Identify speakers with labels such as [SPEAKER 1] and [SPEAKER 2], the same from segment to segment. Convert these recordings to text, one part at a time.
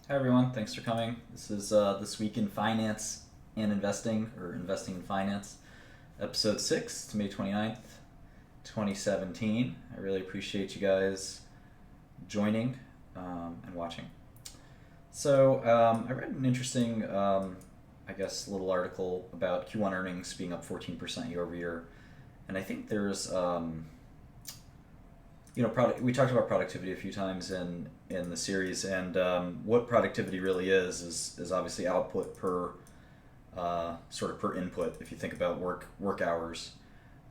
[SPEAKER 1] Hi everyone, thanks for coming. This is This Week in Finance and Investing, or Investing in Finance, episode 6. It's May 29th, 2017. I really appreciate you guys joining and watching. I read an interesting, little article about Q1 earnings being up 14% year over year. And I think we talked about productivity a few times in the series, and what productivity really is obviously output per sort of per input. If you think about work hours,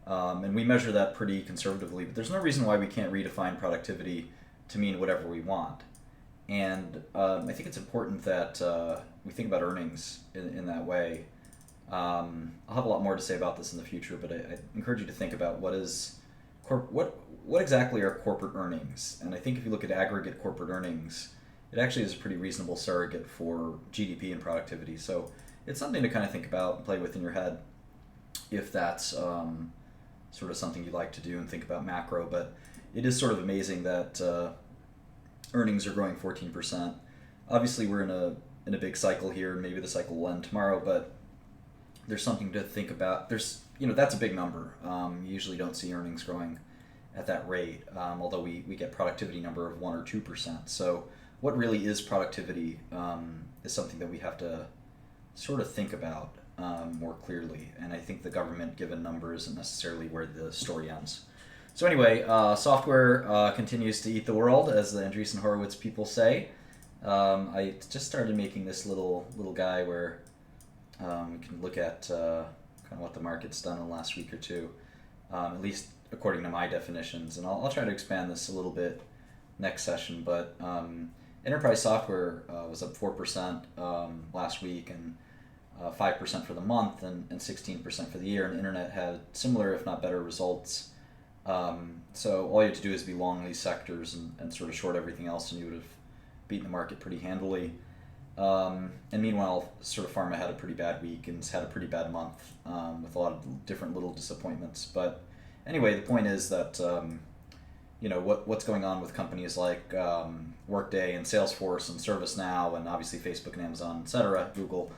[SPEAKER 1] and we measure that pretty conservatively, but there's no reason why we can't redefine productivity to mean whatever we want. And I think it's important that we think about earnings in that way. I'll have a lot more to say about this in the future, but I encourage you to think about what exactly are corporate earnings. And I think if you look at aggregate corporate earnings, it actually is a pretty reasonable surrogate for GDP and productivity. So it's something to kind of think about and play with in your head if that's sort of something you like to do and think about macro. But it is sort of amazing that earnings are growing 14%. Obviously, we're in a big cycle here. Maybe the cycle will end tomorrow, but there's something to think about. That's a big number. You usually don't see earnings growing at that rate, although we get productivity number of 1 or 2%. So what really is productivity is something that we have to sort of think about more clearly. And I think the government given number isn't necessarily where the story ends. So anyway, software continues to eat the world, as the Andreessen Horowitz people say. I just started making this little guy where we can look at kind of what the market's done in the last week or two, at least according to my definitions. And I'll try to expand this a little bit next session. But enterprise software was up 4% last week, and 5% for the month, and 16% for the year. And internet had similar, if not better, results. So all you have to do is be long these sectors and sort of short everything else, and you would have beaten the market pretty handily. And meanwhile, sort of pharma had a pretty bad week and has had a pretty bad month with a lot of different little disappointments. But anyway, the point is that what's going on with companies like Workday and Salesforce and ServiceNow and obviously Facebook and Amazon, etc., Google,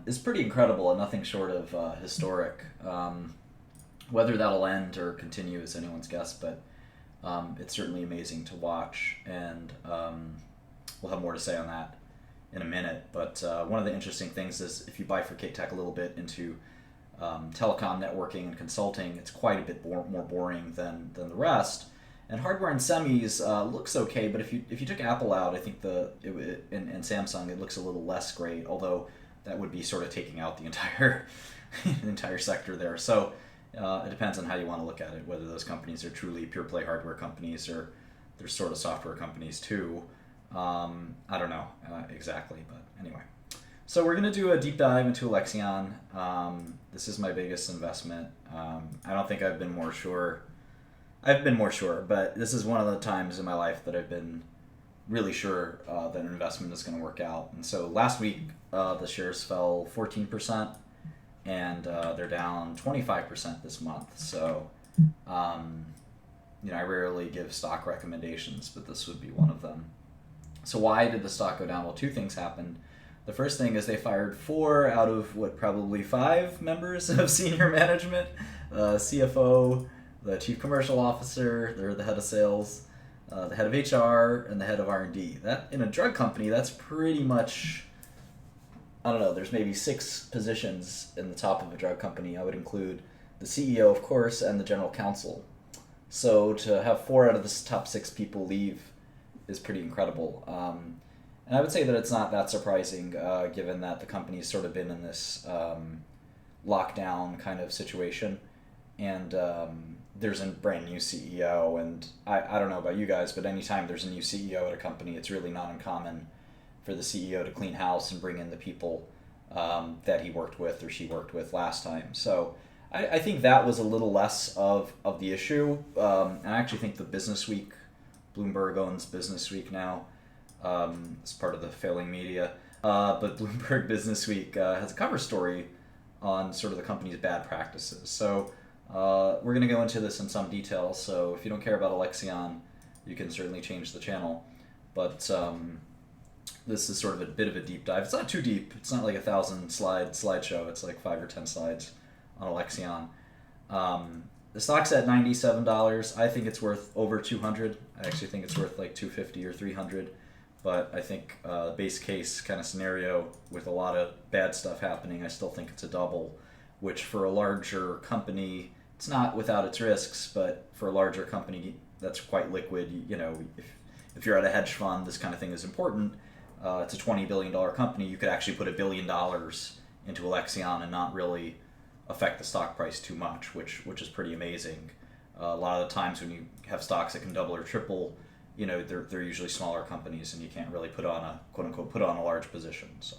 [SPEAKER 1] is pretty incredible and nothing short of historic. Whether that'll end or continue is anyone's guess, but it's certainly amazing to watch, and we'll have more to say on that in a minute. But one of the interesting things is if you bifurcate tech a little bit into telecom, networking, and consulting, it's quite a bit more boring than the rest. And hardware and semis looks okay, but if you took Apple out, I think and Samsung, it looks a little less great. Although that would be sort of taking out the entire the entire sector there. So it depends on how you want to look at it, whether those companies are truly pure play hardware companies or they're sort of software companies too. I don't know exactly, but anyway. So we're going to do a deep dive into Alexion. This is my biggest investment. I don't think I've been more sure. I've been more sure, but this is one of the times in my life that I've been really sure that an investment is going to work out. And so last week, the shares fell 14%, and they're down 25% this month. So, I rarely give stock recommendations, but this would be one of them. So why did the stock go down? Well, two things happened. The first thing is they fired 4 out of probably 5 members of senior management, CFO, the chief commercial officer, they're the head of sales, the head of HR, and the head of R&D. That in a drug company, that's pretty much, I don't know, there's maybe 6 positions in the top of a drug company. I would include the CEO, of course, and the general counsel. So to have 4 out of the top 6 people leave is pretty incredible. And I would say that it's not that surprising, given that the company's sort of been in this lockdown kind of situation. And there's a brand new CEO. And I don't know about you guys, but anytime there's a new CEO at a company, it's really not uncommon for the CEO to clean house and bring in the people that he worked with or she worked with last time. So I think that was a little less of the issue. And I actually think the Business Week, Bloomberg owns Business Week now, as part of the failing media. But Bloomberg Business Week has a cover story on sort of the company's bad practices. So we're going to go into this in some detail. So if you don't care about Alexion, you can certainly change the channel. But this is sort of a bit of a deep dive. It's not too deep. It's not like 1,000 slideshow. It's like 5 or 10 slides on Alexion. The stock's at $97. I think it's worth over 200. I actually think it's worth like 250 or 300. But I think base case kind of scenario with a lot of bad stuff happening, I still think it's a double, which for a larger company, it's not without its risks, but for a larger company that's quite liquid, if you're at a hedge fund, this kind of thing is important. It's a $20 billion company. You could actually put $1 billion into Alexion and not really affect the stock price too much, which is pretty amazing. A lot of the times when you have stocks that can double or triple, they're usually smaller companies, and you can't really put on a quote unquote put on a large position. So,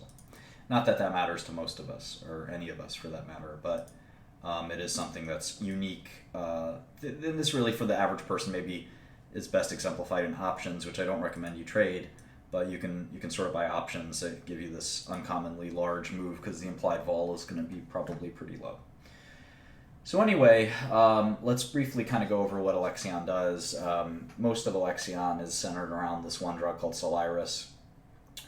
[SPEAKER 1] not that matters to most of us or any of us for that matter, but it is something that's unique. And this really for the average person maybe is best exemplified in options, which I don't recommend you trade. But you can sort of buy options that give you this uncommonly large move because the implied vol is going to be probably pretty low. So anyway, let's briefly kind of go over what Alexion does. Most of Alexion is centered around this one drug called Soliris,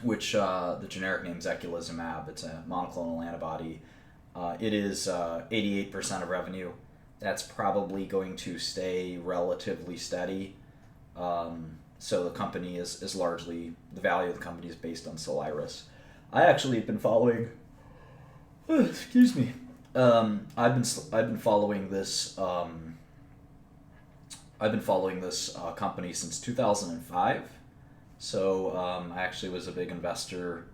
[SPEAKER 1] which the generic name is eculizumab. It's a monoclonal antibody. It is 88% of revenue. That's probably going to stay relatively steady. So the company is largely, the value of the company is based on Soliris. I actually have been following, excuse me, I've been following this company since 2005. So I actually was a big investor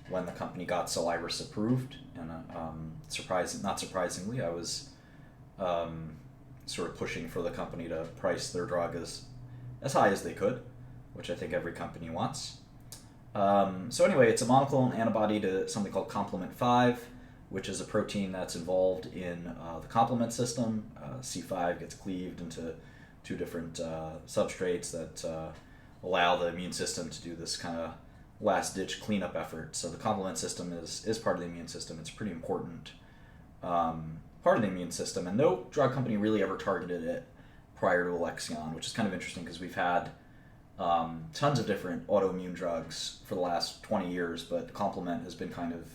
[SPEAKER 1] when the company got Soliris approved, and not surprisingly, I was sort of pushing for the company to price their drug as high as they could, which I think every company wants. So anyway, it's a monoclonal antibody to something called complement 5, which is a protein that's involved in the complement system. C5 gets cleaved into two different substrates that allow the immune system to do this kind of last-ditch cleanup effort. So the complement system is part of the immune system. It's a pretty important part of the immune system, and no drug company really ever targeted it prior to Alexion, which is kind of interesting because we've had tons of different autoimmune drugs for the last 20 years, but complement has been kind of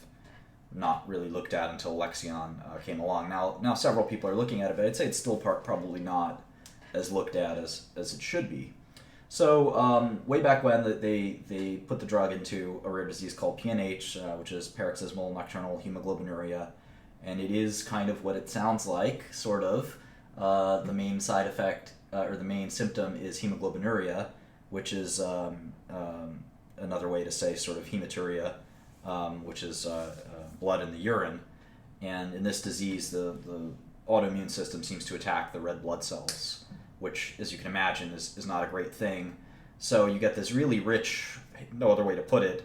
[SPEAKER 1] not really looked at until Alexion came along. Now several people are looking at it, but I'd say it's still probably not as looked at as it should be. So way back when they put the drug into a rare disease called PNH, which is paroxysmal nocturnal hemoglobinuria, and it is kind of what it sounds like, sort of. The main side effect, or the main symptom is hemoglobinuria, which is another way to say sort of hematuria, which is blood in the urine. And in this disease, the autoimmune system seems to attack the red blood cells, which, as you can imagine, is not a great thing. So you get this really rich, no other way to put it,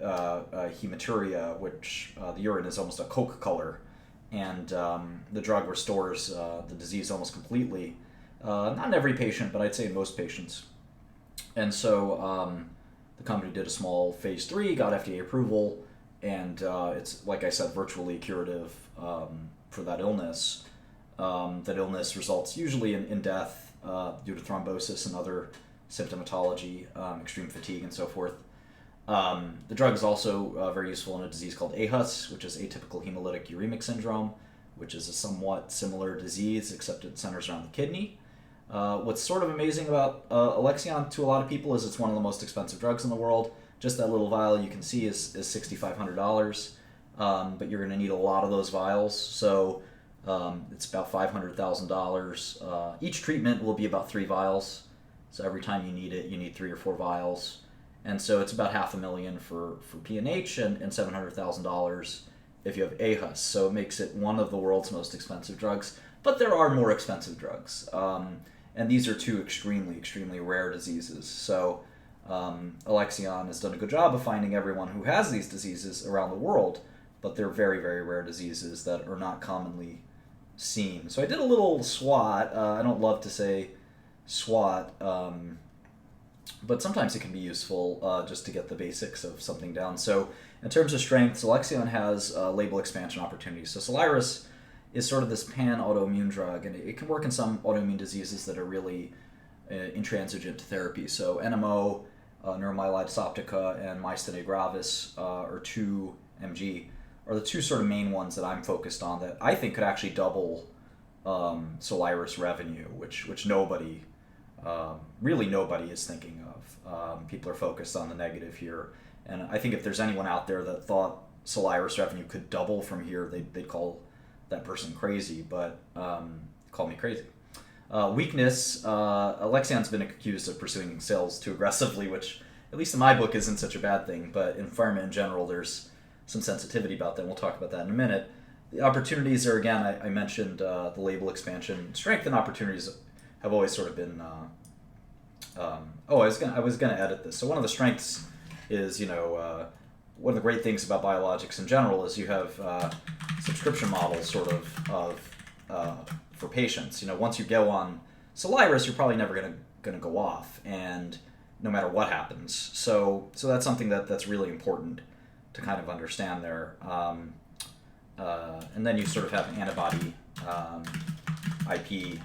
[SPEAKER 1] hematuria, which the urine is almost a Coke color. And the drug restores the disease almost completely. Not in every patient, but I'd say in most patients. And so the company did a small phase 3, got FDA approval, and it's, like I said, virtually curative for that illness. That illness results usually in death due to thrombosis and other symptomatology, extreme fatigue, and so forth. The drug is also very useful in a disease called aHUS, which is atypical hemolytic uremic syndrome, which is a somewhat similar disease, except it centers around the kidney. What's sort of amazing about Alexion to a lot of people is it's one of the most expensive drugs in the world. Just that little vial you can see is $6,500, but you're going to need a lot of those vials, so it's about $500,000. Each treatment will be about 3 vials, so every time you need it, you need 3 or 4 vials. And so it's about $500,000 for PNH and $700,000 if you have aHUS. So it makes it one of the world's most expensive drugs. But there are more expensive drugs. And these are 2 extremely, extremely rare diseases. So Alexion has done a good job of finding everyone who has these diseases around the world. But they're very, very rare diseases that are not commonly seen. So I did a little SWOT. I don't love to say SWOT. But sometimes it can be useful just to get the basics of something down. So in terms of strengths, Alexion has label expansion opportunities. So Soliris is sort of this pan-autoimmune drug, and it can work in some autoimmune diseases that are really intransigent to therapy. So NMO neuromyelitis optica and myasthenia gravis, or 2-MG, are the two sort of main ones that I'm focused on that I think could actually double Soliris revenue, which nobody, really nobody is thinking of. People are focused on the negative here. And I think if there's anyone out there that thought Soliris revenue could double from here, they'd call that person crazy, but call me crazy. Weakness, Alexion's been accused of pursuing sales too aggressively, which, at least in my book, isn't such a bad thing, but in pharma in general, there's some sensitivity about that, and we'll talk about that in a minute. The opportunities are, again, I mentioned the label expansion. Strength and opportunities have always sort of been... I was gonna edit this. So one of the strengths is, one of the great things about biologics in general is you have subscription models sort of for patients. Once you go on Soliris, you're probably never gonna go off, and no matter what happens. So that's something that's really important to kind of understand there. And then you sort of have antibody IP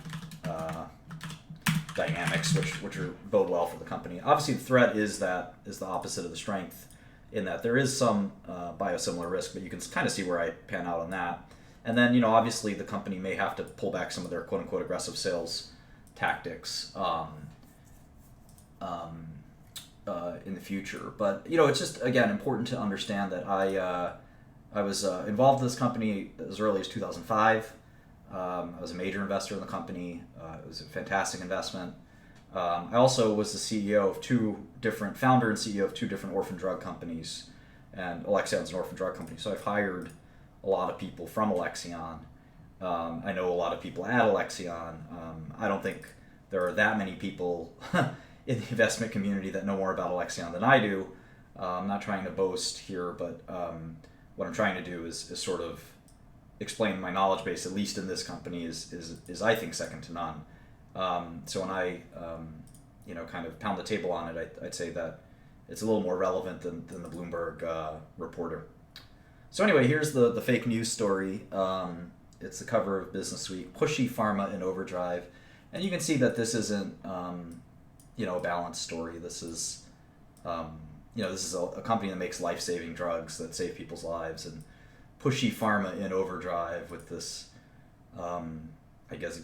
[SPEAKER 1] dynamics, which are bode well for the company. Obviously, the threat is the opposite of the strength, in that there is some biosimilar risk, but you can kind of see where I pan out on that. And then, obviously, the company may have to pull back some of their quote-unquote aggressive sales tactics in the future. But, it's just, again, important to understand that I was involved in this company as early as 2005. I was a major investor in the company. It was a fantastic investment. I also was the founder and CEO of two different orphan drug companies, and Alexion's an orphan drug company. So I've hired a lot of people from Alexion. I know a lot of people at Alexion. I don't think there are that many people in the investment community that know more about Alexion than I do. I'm not trying to boast here, but what I'm trying to do is sort of explain my knowledge base, at least in this company, is I think second to none. So when I kind of pound the table on it, I'd say that it's a little more relevant than the Bloomberg reporter. So anyway, here's the fake news story. It's the cover of Business Week. Pushy pharma in overdrive, and you can see that this isn't a balanced story. This is this is a company that makes life-saving drugs that save people's lives, and pushy pharma in overdrive with this,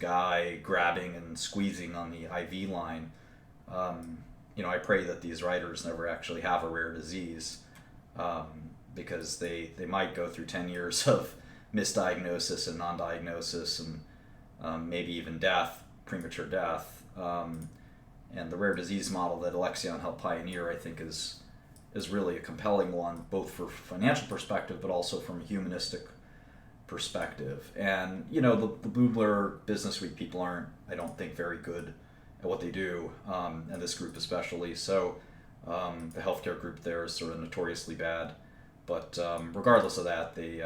[SPEAKER 1] guy grabbing and squeezing on the IV line. I pray that these writers never actually have a rare disease, because they might go through 10 years of misdiagnosis and non-diagnosis and maybe even premature death. And the rare disease model that Alexion helped pioneer, I think, is really a compelling one, both for financial perspective, but also from a humanistic perspective. And, the Bloomberg Business Week people aren't, I don't think, very good at what they do, and this group especially. So the healthcare group there is sort of notoriously bad. But regardless of that, they,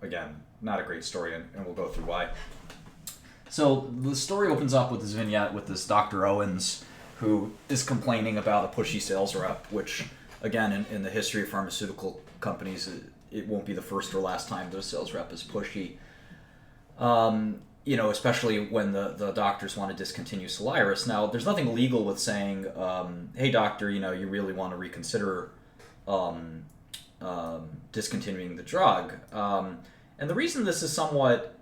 [SPEAKER 1] again, not a great story, and we'll go through why. So the story opens up with this vignette with this Dr. Owens, who is complaining about a pushy sales rep, which, again, in the history of pharmaceutical companies, it won't be the first or last time that a sales rep is pushy. Especially when the doctors want to discontinue Soliris. Now, there's nothing illegal with saying, hey, doctor, you really want to reconsider discontinuing the drug. And the reason this is somewhat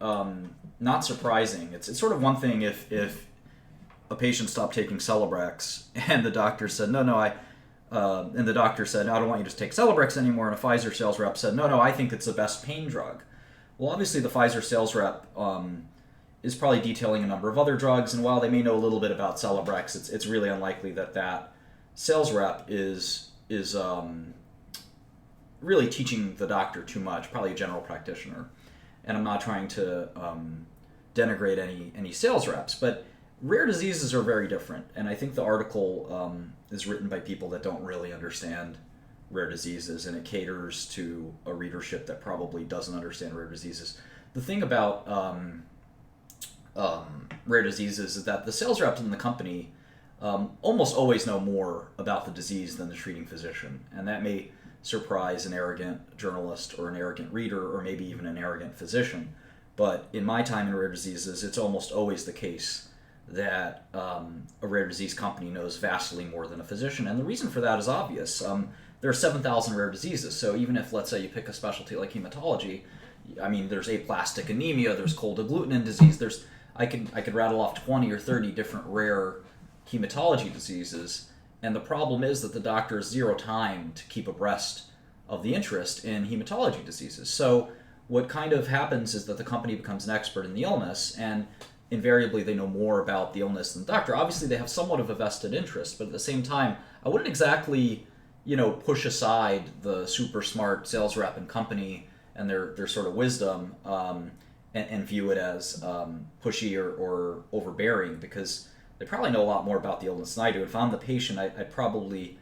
[SPEAKER 1] not surprising, it's sort of one thing if a patient stopped taking Celebrex and the doctor said, and the doctor said, I don't want you to take Celebrex anymore, and a Pfizer sales rep said, no, I think it's the best pain drug. Well, obviously the Pfizer sales rep is probably detailing a number of other drugs, and while they may know a little bit about Celebrex, it's really unlikely that sales rep is really teaching the doctor too much, probably a general practitioner. And I'm not trying to denigrate any sales reps, but rare diseases are very different, and I think the article is written by people that don't really understand rare diseases, and it caters to a readership that probably doesn't understand rare diseases. The thing about rare diseases is that the sales reps in the company almost always know more about the disease than the treating physician, and that may surprise an arrogant journalist or an arrogant reader or maybe even an arrogant physician. But in my time in rare diseases, it's almost always the case that a rare disease company knows vastly more than a physician. And the reason for that is obvious. There are 7,000 rare diseases, so even if, let's say, you pick a specialty like hematology, I mean, there's aplastic anemia, there's cold agglutinin disease, I could rattle off 20 or 30 different rare hematology diseases, and the problem is that the doctor has zero time to keep abreast of the interest in hematology diseases. So what kind of happens is that the company becomes an expert in the illness, and invariably they know more about the illness than the doctor. Obviously, they have somewhat of a vested interest, but at the same time, I wouldn't exactly, push aside the super smart sales rep and company and their sort of wisdom and view it as pushy or overbearing, because they probably know a lot more about the illness than I do. If I'm the patient, I'd probably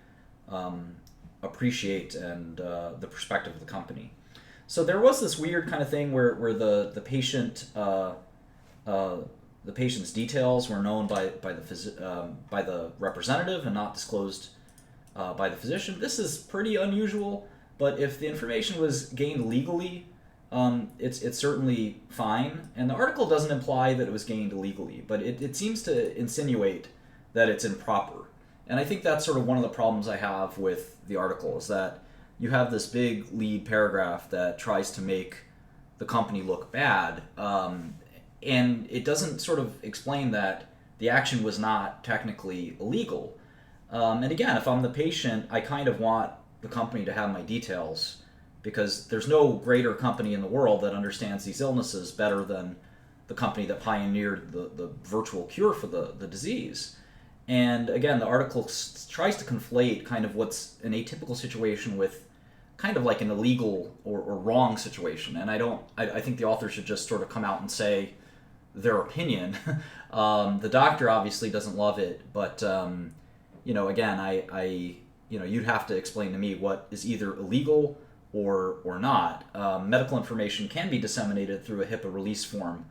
[SPEAKER 1] appreciate the perspective of the company. So there was this weird kind of thing where the patient the patient's details were known by the representative and not disclosed by the physician. This is pretty unusual, but if the information was gained legally, it's certainly fine. And the article doesn't imply that it was gained illegally, but it seems to insinuate that it's improper. And I think that's sort of one of the problems I have with the article, is that you have this big lead paragraph that tries to make the company look bad, and it doesn't sort of explain that the action was not technically illegal. And again, if I'm the patient, I kind of want the company to have my details, because there's no greater company in the world that understands these illnesses better than the company that pioneered the virtual cure for the disease. And again, the article tries to conflate kind of what's an atypical situation with kind of like an illegal or wrong situation. And I think the author should just sort of come out and say their opinion. The doctor obviously doesn't love it, but again, you'd have to explain to me what is either illegal or not. Medical information can be disseminated through a HIPAA release form,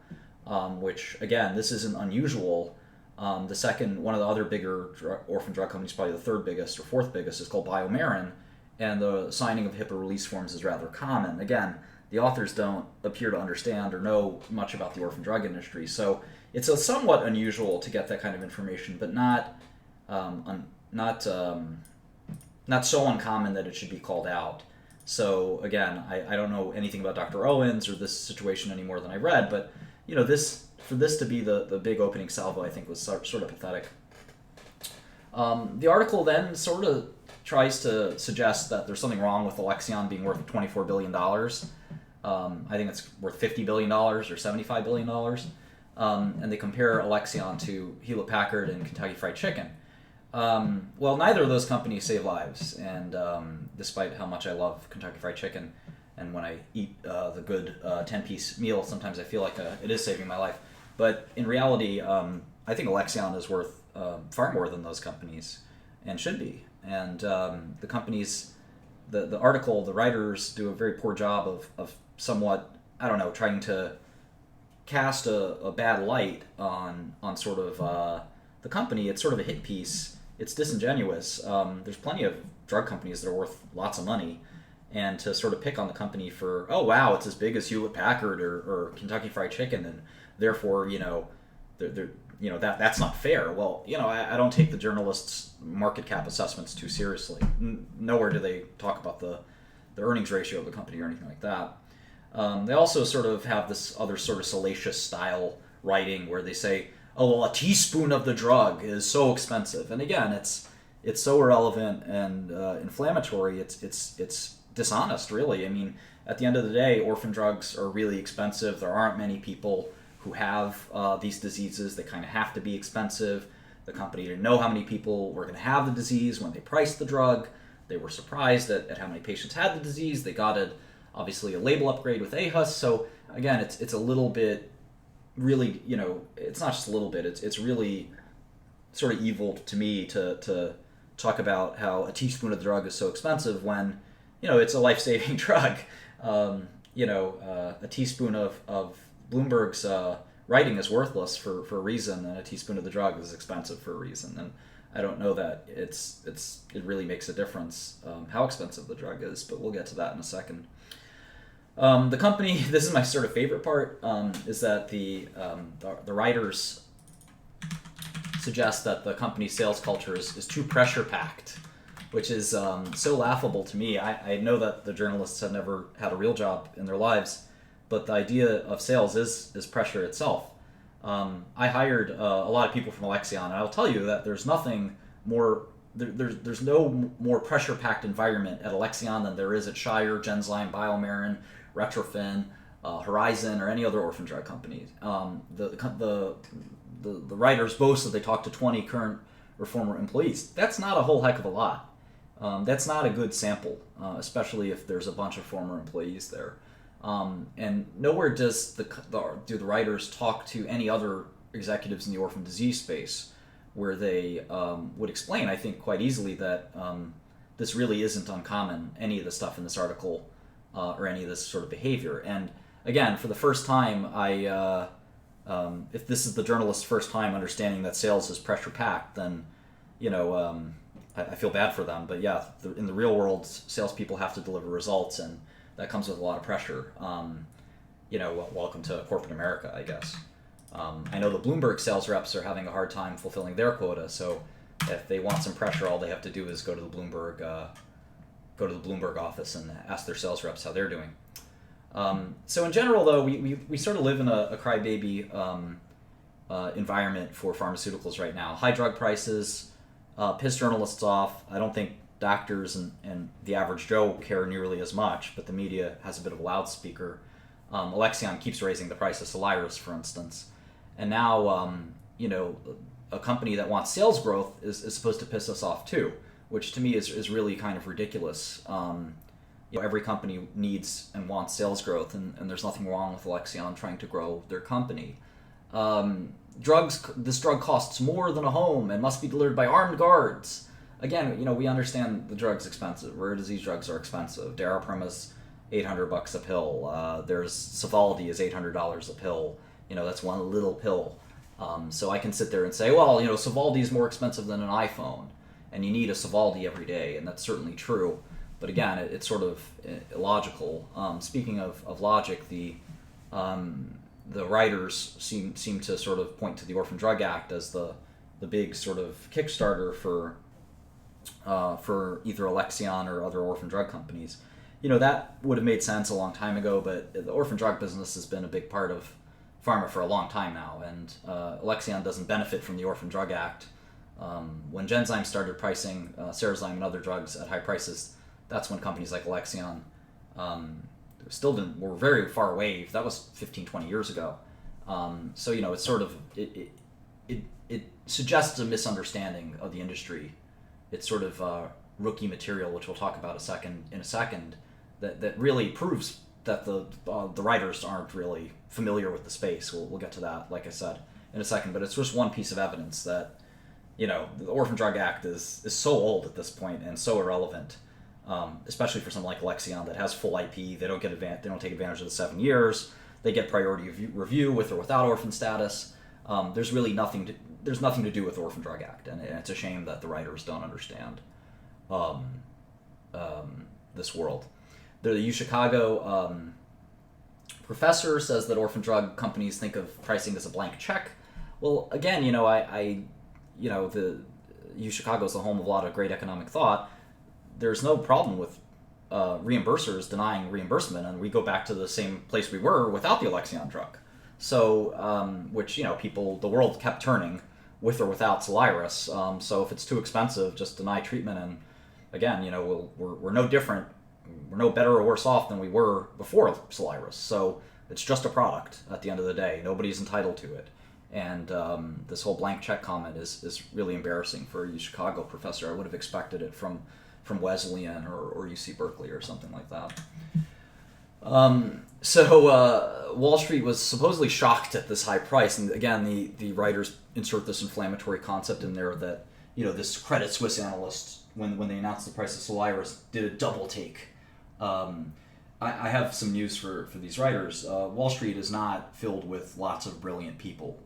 [SPEAKER 1] which again, this isn't unusual. The second, one of the other bigger orphan drug companies, probably the third biggest or fourth biggest, is called BioMarin, and the signing of HIPAA release forms is rather common. Again, the authors don't appear to understand or know much about the orphan drug industry, so it's somewhat unusual to get that kind of information, but not so uncommon that it should be called out. So again, I don't know anything about Dr. Owens or this situation any more than I read, but for this to be the big opening salvo, I think was sort of pathetic. The article then sort of tries to suggest that there's something wrong with Alexion being worth $24 billion. I think it's worth $50 billion or $75 billion. And they compare Alexion to Hewlett-Packard and Kentucky Fried Chicken. Well, neither of those companies save lives, and despite how much I love Kentucky Fried Chicken, and when I eat the good 10-piece meal, sometimes I feel like it is saving my life. But in reality, I think Alexion is worth far more than those companies, and should be. And the companies, the article, the writers do a very poor job of somewhat, trying to cast a bad light on sort of the company. It's sort of a hit piece. It's disingenuous. There's plenty of drug companies that are worth lots of money, and to sort of pick on the company for, oh wow, it's as big as Hewlett Packard or Kentucky Fried Chicken, and therefore that's not fair. Well, I don't take the journalists' market cap assessments too seriously. Nowhere do they talk about the earnings ratio of the company or anything like that. They also sort of have this other sort of salacious style writing where they say, oh, well, a teaspoon of the drug is so expensive. And again, it's so irrelevant and inflammatory. It's dishonest, really. I mean, at the end of the day, orphan drugs are really expensive. There aren't many people who have these diseases. They kind of have to be expensive. The company didn't know how many people were going to have the disease when they priced the drug. They were surprised at how many patients had the disease. They got obviously a label upgrade with AHUS. So again, it's a little bit, really, it's not just a little bit. It's really sort of evil to me to talk about how a teaspoon of the drug is so expensive when it's a life-saving drug. A teaspoon of Bloomberg's writing is worthless for a reason, and a teaspoon of the drug is expensive for a reason. And I don't know that it really makes a difference how expensive the drug is, but we'll get to that in a second. The company, this is my sort of favorite part, is that the writers
[SPEAKER 2] suggest that the company's sales culture is too pressure packed, which is so laughable to me. I know that the journalists have never had a real job in their lives, but the idea of sales is pressure itself. I hired a lot of people from Alexion, and I'll tell you that there's nothing more. There's no more pressure-packed environment at Alexion than there is at Shire, Genzyme, BioMarin, Retrofin, Horizon, or any other orphan drug company. The writers boast that they talk to 20 current or former employees. That's not a whole heck of a lot. That's not a good sample, especially if there's a bunch of former employees there. And nowhere do the writers talk to any other executives in the orphan disease space where they would explain, I think, quite easily that this really isn't uncommon, any of the stuff in this article or any of this sort of behavior. And again, for the first time, if this is the journalist's first time understanding that sales is pressure-packed, then, I feel bad for them. But yeah, in the real world, salespeople have to deliver results, and that comes with a lot of pressure. Welcome to corporate America, I guess. I know the Bloomberg sales reps are having a hard time fulfilling their quota, so if they want some pressure, all they have to do is go to the Bloomberg office and ask their sales reps how they're doing. So in general, though, we sort of live in a crybaby environment for pharmaceuticals right now. High drug prices piss journalists off. I don't think doctors and the average Joe care nearly as much, but the media has a bit of a loudspeaker. Alexion keeps raising the price of Soliris, for instance. And now, a company that wants sales growth is supposed to piss us off too, which to me is really kind of ridiculous. Every company needs and wants sales growth, and there's nothing wrong with Alexion trying to grow their company. This drug costs more than a home and must be delivered by armed guards. Again, we understand the drug's expensive. Rare disease drugs are expensive. Daraprim is $800 a pill. There's Sovaldi is $800 a pill. That's one little pill. So I can sit there and say, well, Sovaldi is more expensive than an iPhone, and you need a Sovaldi every day, and that's certainly true. But again, it's sort of illogical. Speaking of logic, the writers seem to sort of point to the Orphan Drug Act as the big sort of Kickstarter for either Alexion or other orphan drug companies. That would have made sense a long time ago, but the orphan drug business has been a big part of pharma for a long time now, and Alexion doesn't benefit from the Orphan Drug Act. When Genzyme started pricing Cerezyme and other drugs at high prices, that's when companies like Alexion were very far away. That was 15, 20 years ago. So it's sort of it suggests a misunderstanding of the industry. It's sort of rookie material, which we'll talk about in a second, that really proves that the writers aren't really familiar with the space. We'll get to that, like I said, in a second. But it's just one piece of evidence that the Orphan Drug Act is so old at this point and so irrelevant, especially for something like Alexion that has full IP. They don't take advantage of the 7 years. They get priority review with or without orphan status. There's really nothing to do with the Orphan Drug Act, and it's a shame that the writers don't understand this world. The UChicago professor says that orphan drug companies think of pricing as a blank check. Well, again, the UChicago is the home of a lot of great economic thought. There's no problem with reimbursers denying reimbursement, and we go back to the same place we were without the Alexion drug. So, the world kept turning with or without Soliris. So if it's too expensive, just deny treatment. And again, we're no different. We're no better or worse off than we were before Soliris. So it's just a product at the end of the day. Nobody's entitled to it. And this whole blank check comment is really embarrassing for a Chicago professor. I would have expected it from Wesleyan or UC Berkeley or something like that. So Wall Street was supposedly shocked at this high price, and again, the writers insert this inflammatory concept in there that this Credit Suisse analyst, when they announced the price of Soliris, did a double take. I have some news for these writers. Wall Street is not filled with lots of brilliant people,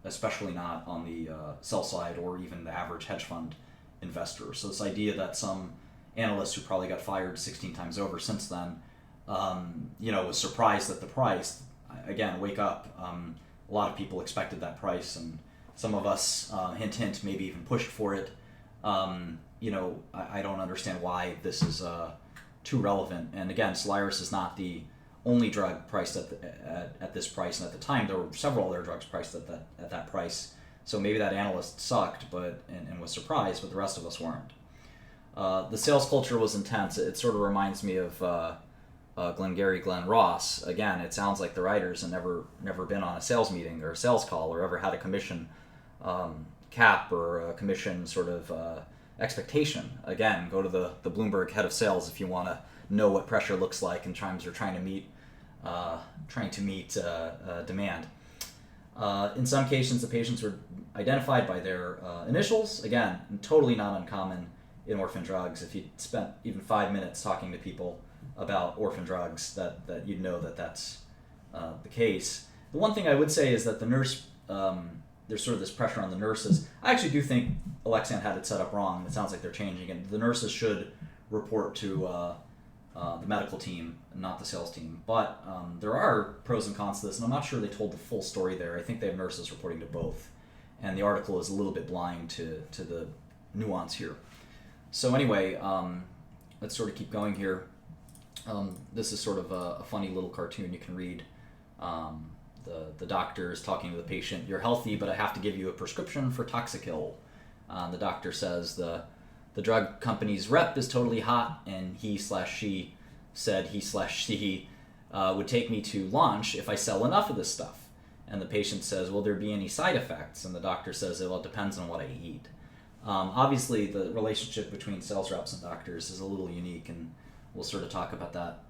[SPEAKER 2] especially not on the sell side or even the average hedge fund investor. So this idea that some analyst who probably got fired 16 times over since then, was surprised at the price. Again, wake up. A lot of people expected that price, and
[SPEAKER 1] some of us, hint, hint, maybe even pushed for it. I don't understand why this is too relevant. And again, Soliris is not the only drug priced at this price, and at the time there were several other drugs priced at that price. So maybe that analyst sucked, and was surprised, but the rest of us weren't. The sales culture was intense. It sort of reminds me of Glengarry Glen Ross. Again, it sounds like the writers have never been on a sales meeting or a sales call or ever had a commission cap or a commission sort of expectation. Again, go to the Bloomberg head of sales if you want to know what pressure looks like in times you're trying to meet demand. In some cases, the patients were identified by their initials. Again, totally not uncommon in orphan drugs. If you spent even 5 minutes talking to people about orphan drugs, that you'd know that's the case. The one thing I would say is that the nurse, there's sort of this pressure on the nurses. I actually do think Alexion had it set up wrong. It sounds like they're changing it. The nurses should report to the medical team, not the sales team. But there are pros and cons to this, and I'm not sure they told the full story there. I think they have nurses reporting to both, and the article is a little bit blind to the nuance here. So anyway, let's sort of keep going here. This is sort of a funny little cartoon you can read. The doctor is talking to the patient. You're healthy, but I have to give you a prescription for Toxicil. The doctor says the drug company's rep is totally hot, and he/she said he/she would take me to lunch if I sell enough of this stuff. And the patient says, will there be any side effects? And the doctor says, well, it depends on what I eat. Obviously, the relationship between sales reps and doctors is a little unique, and we'll sort of talk about that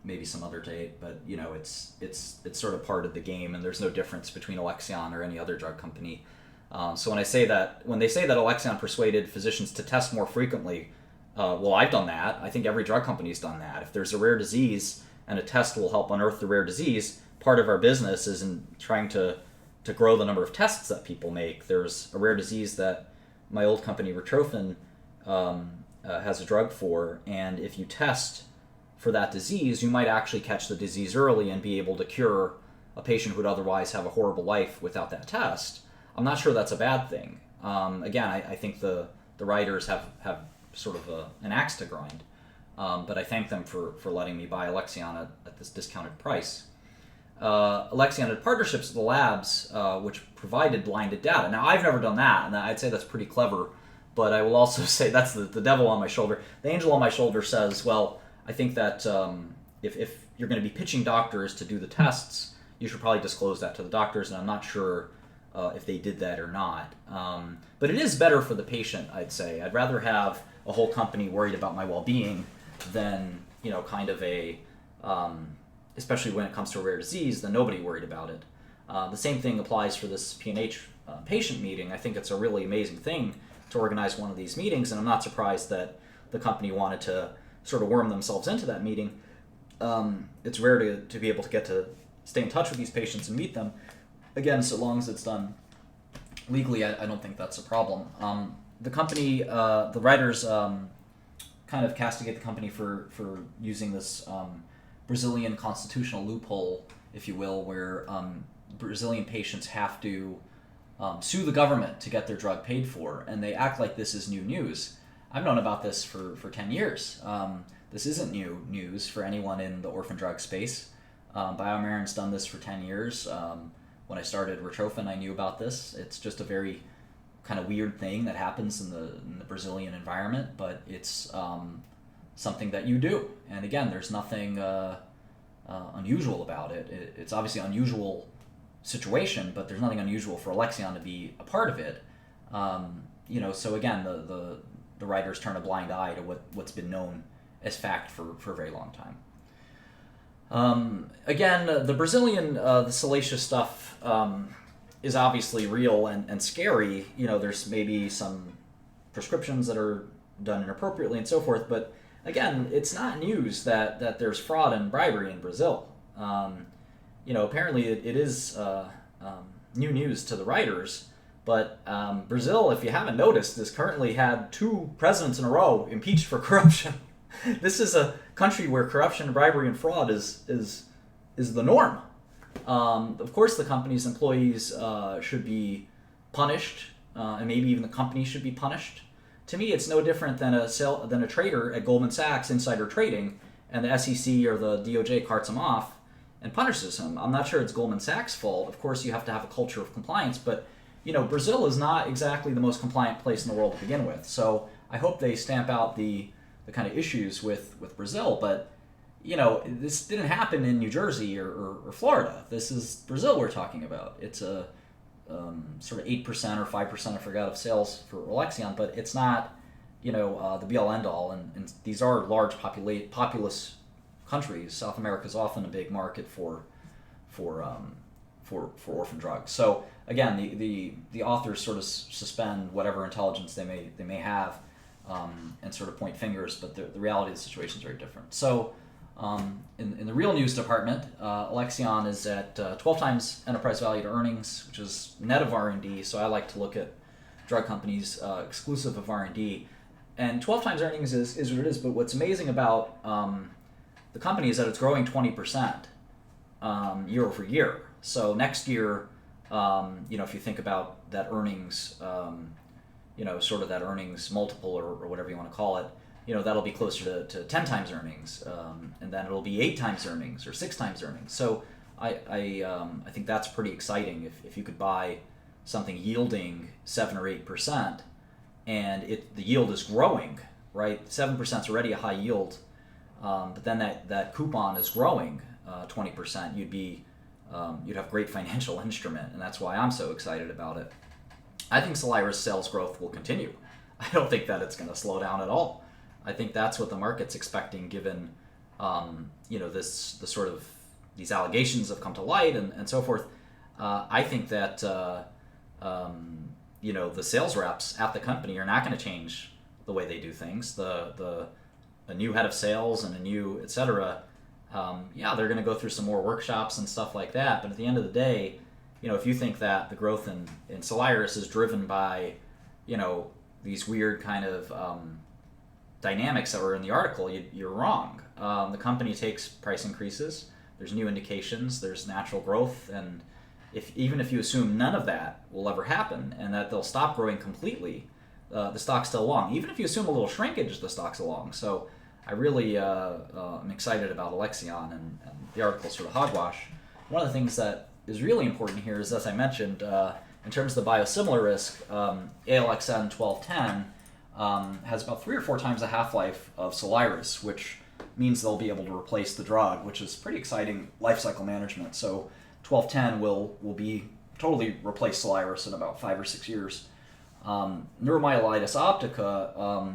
[SPEAKER 1] maybe some other day. But it's sort of part of the game, and there's no difference between Alexion or any other drug company. So when they say that Alexion persuaded physicians to test more frequently, well, I've done that. I think every drug company's done that. If there's a rare disease and a test will help unearth the rare disease, part of our business is in trying to grow the number of tests that people make. There's a rare disease that my old company, Retrophin, has a drug for, and if you test for that disease, you might actually catch the disease early and be able to cure a patient who would otherwise have a horrible life without that test. I'm not sure that's a bad thing. Again, I think the writers have sort of an axe to grind, but I thank them for letting me buy Alexion at this discounted price. Alexion had partnerships with the labs, which provided blinded data. Now, I've never done that, and I'd say that's pretty clever, but I will also say that's the devil on my shoulder. The angel on my shoulder says, well, I think that if you're going to be pitching doctors to do the tests, you should probably disclose that to the doctors, and I'm not sure if they did that or not. But it is better for the patient, I'd say. I'd rather have a whole company worried about my well-being than, kind of especially when it comes to a rare disease, than nobody worried about it. The same thing applies for this P&H patient meeting. I think it's a really amazing thing to organize one of these meetings, and I'm not surprised that the company wanted to sort of worm themselves into that meeting. It's rare to be able to stay in touch with these patients and meet them. Again, so long as it's done legally, I don't think that's a problem. The company, the writers kind of castigate the company for using this Brazilian constitutional loophole, if you will, where Brazilian patients have to sue the government to get their drug paid for, and they act like this is new news. I've known about this for 10 years. This isn't new news for anyone in the orphan drug space. BioMarin's done this for 10 years. When I started Retrophin, I knew about this. It's just a very kind of weird thing that happens in the Brazilian environment, but it's something that you do. And again, there's nothing unusual about it. It's obviously an unusual situation, but there's nothing unusual for Alexion to be a part of it. So again, the writers turn a blind eye to what's been known as fact for a very long time. Again, the Brazilian, the salacious stuff is obviously real and scary. There's maybe some prescriptions that are done inappropriately and so forth, but again, it's not news that there's fraud and bribery in Brazil. Apparently it is new news to the writers, but Brazil, if you haven't noticed, has currently had 2 presidents in a row impeached for corruption. This is a country where corruption, bribery, and fraud is the norm.
[SPEAKER 2] Of course, the company's employees should be punished, and maybe even the company should be punished. To me, it's no different than a trader at Goldman Sachs insider trading, and the SEC or the DOJ carts him off and punishes him. I'm not sure it's Goldman Sachs' fault. Of course, you have to have a culture of compliance, but Brazil is not exactly the most compliant place in the world to begin with. So I hope they stamp out the kind of issues with Brazil, but this didn't happen in New Jersey or Florida. This is Brazil we're talking about. It's a sort of 8% or 5%, I forgot, of sales for Alexion, but it's not, the be-all end-all. And these are large populous countries. South America is often a big market for orphan drugs. So again, the authors sort of suspend whatever intelligence they may have, and sort of point fingers, but the reality of the situation is very different. So in the real news department, Alexion is at 12 times enterprise value to earnings, which is net of R&D. So I like to look at drug companies exclusive of R&D. And 12 times earnings is what it is. But what's amazing about the company is that it's growing 20% year over year. So next year, if you think about that earnings, sort of that earnings multiple or whatever you want to call it, that'll be closer to 10 times earnings, and then it'll be 8 times earnings or 6 times earnings. So I think that's pretty exciting if you could buy something yielding 7 or 8%, and the yield is growing, right? 7% is already a high yield, but then that coupon is growing 20%. You'd have great financial instrument, and that's why I'm so excited about it. I think Soliris sales growth will continue. I don't think that it's going to slow down at all. I think that's what the market's expecting, given these allegations have come to light and so forth. I think that the sales reps at the company are not going to change the way they do things. A new head of sales and a new et cetera. They're going to go through some more workshops and stuff like that. But at the end of the day, if you think that the growth in Soliris is driven by these weird kind of dynamics that were in the article, you're wrong. The company takes price increases. There's new indications. There's natural growth, and even if you assume none of that will ever happen and that they'll stop growing completely, the stock's still long. Even if you assume a little shrinkage, the stock's along. So I really am excited about Alexion, and the article's sort of hogwash. One of the things that is really important here is, as I mentioned, in terms of the biosimilar risk, ALXN 1210 has about 3 or 4 times the half-life of Soliris, which means they'll be able to replace the drug, which is pretty exciting life cycle management. So 1210 will be totally replace Soliris in about 5 or 6 years. Neuromyelitis optica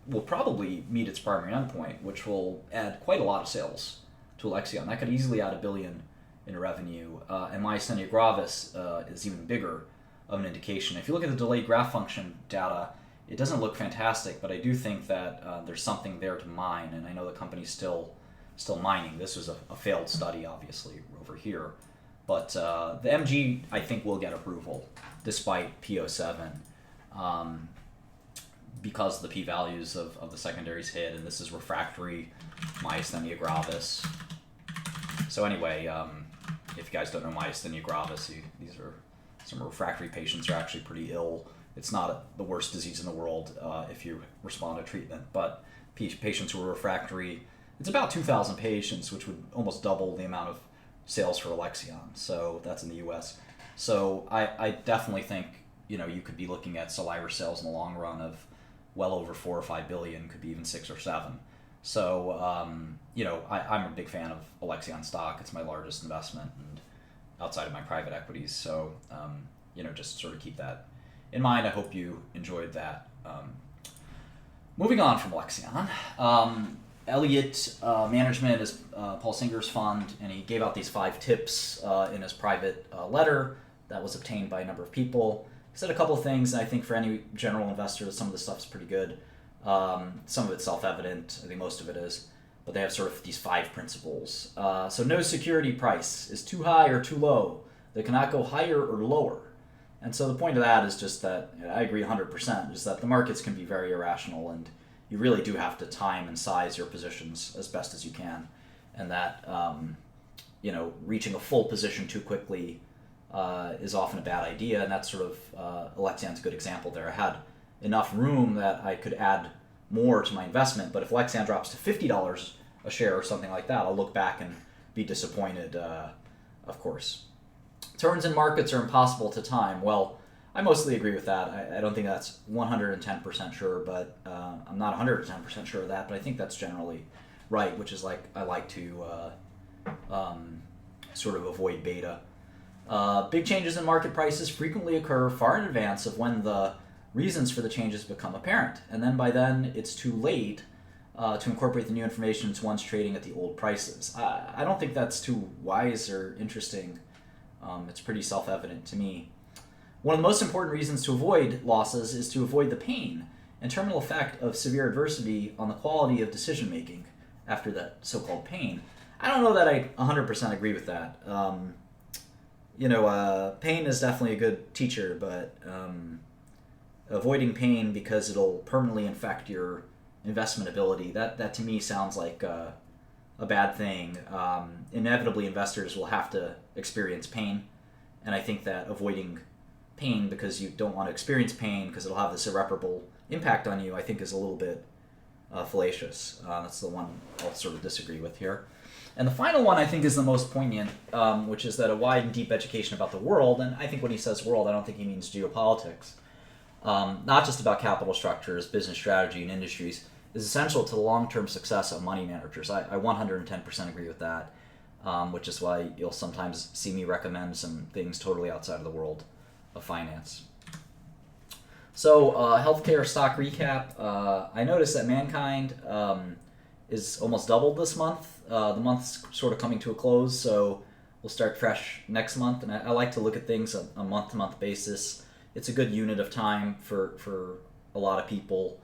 [SPEAKER 2] will probably meet its primary endpoint, which will add quite a lot of sales to Alexion. That could easily add $1 billion in revenue, and myasthenia gravis is even bigger of an indication. If you look at the delayed graft function data, it doesn't look fantastic, but I do think that there's something there to mine, and I know the company's still mining. This was a failed study, obviously, over here. But the MG, I think, will get approval, despite P07, because the p-values of the secondaries hit, and this is refractory myasthenia gravis. So anyway, if you guys don't know myasthenia gravis, these are some refractory patients who are actually pretty ill. It's not the worst disease in the world if you respond to treatment, but patients who are refractory, it's about 2,000 patients, which would almost double the amount of sales for Alexion. So that's in the U.S. So I definitely think you could be looking at Soliris sales in the long run of well over 4 or 5 billion, could be even 6 or 7. So I'm a big fan of Alexion stock. It's my largest investment, and outside of my private equities. So just sort of keep that in mind. I hope you enjoyed that. Moving on from Alexion, Elliott Management is Paul Singer's fund, and he gave out these 5 tips in his private letter that was obtained by a number of people. He said a couple of things, and I think for any general investor, some of the stuff is pretty good. Some of it's self-evident. I think most of it is. But they have sort of these 5 principles. So no security price is too high or too low. They cannot go higher or lower. And so the point of that is just that, I agree 100%, is that the markets can be very irrational, and you really do have to time and size your positions as best as you can. And that reaching a full position too quickly is often a bad idea, and that's sort of Alexion's a good example there. I had enough room that I could add more to my investment, but if Alexion drops to $50 a share or something like that, I'll look back and be disappointed, of course. Turns in markets are impossible to time. Well, I mostly agree with that. I don't think that's 110% sure, but I'm not 110% sure of that, but I think that's generally right, which is like I like to sort of avoid beta. Big changes in market prices frequently occur far in advance of when the reasons for the changes become apparent, and then by then it's too late to incorporate the new information into one's trading at the old prices. I don't think that's too wise or interesting. It's pretty self-evident to me. One of the most important reasons to avoid losses is to avoid the pain and terminal effect of severe adversity on the quality of decision making after that so-called pain. I don't know that I 100% agree with that. Pain is definitely a good teacher, but avoiding pain because it'll permanently infect your investment ability, that to me sounds like a bad thing. Inevitably, investors will have to experience pain, and I think that avoiding pain because you don't want to experience pain because it'll have this irreparable impact on you, I think is a little bit fallacious. That's the one I'll sort of disagree with here. And the final one I think is the most poignant, which is that a wide and deep education about the world, and I think when he says world, I don't think he means geopolitics, not just about capital structures, business strategy, and industries, is essential to the long-term success of money managers. I 110% agree with that, which is why you'll sometimes see me recommend some things totally outside of the world of finance. So, healthcare stock recap. I noticed that Mankind is almost doubled this month. The month's sort of coming to a close, so we'll start fresh next month. And I like to look at things on a month-to-month basis. It's a good unit of time for a lot of people.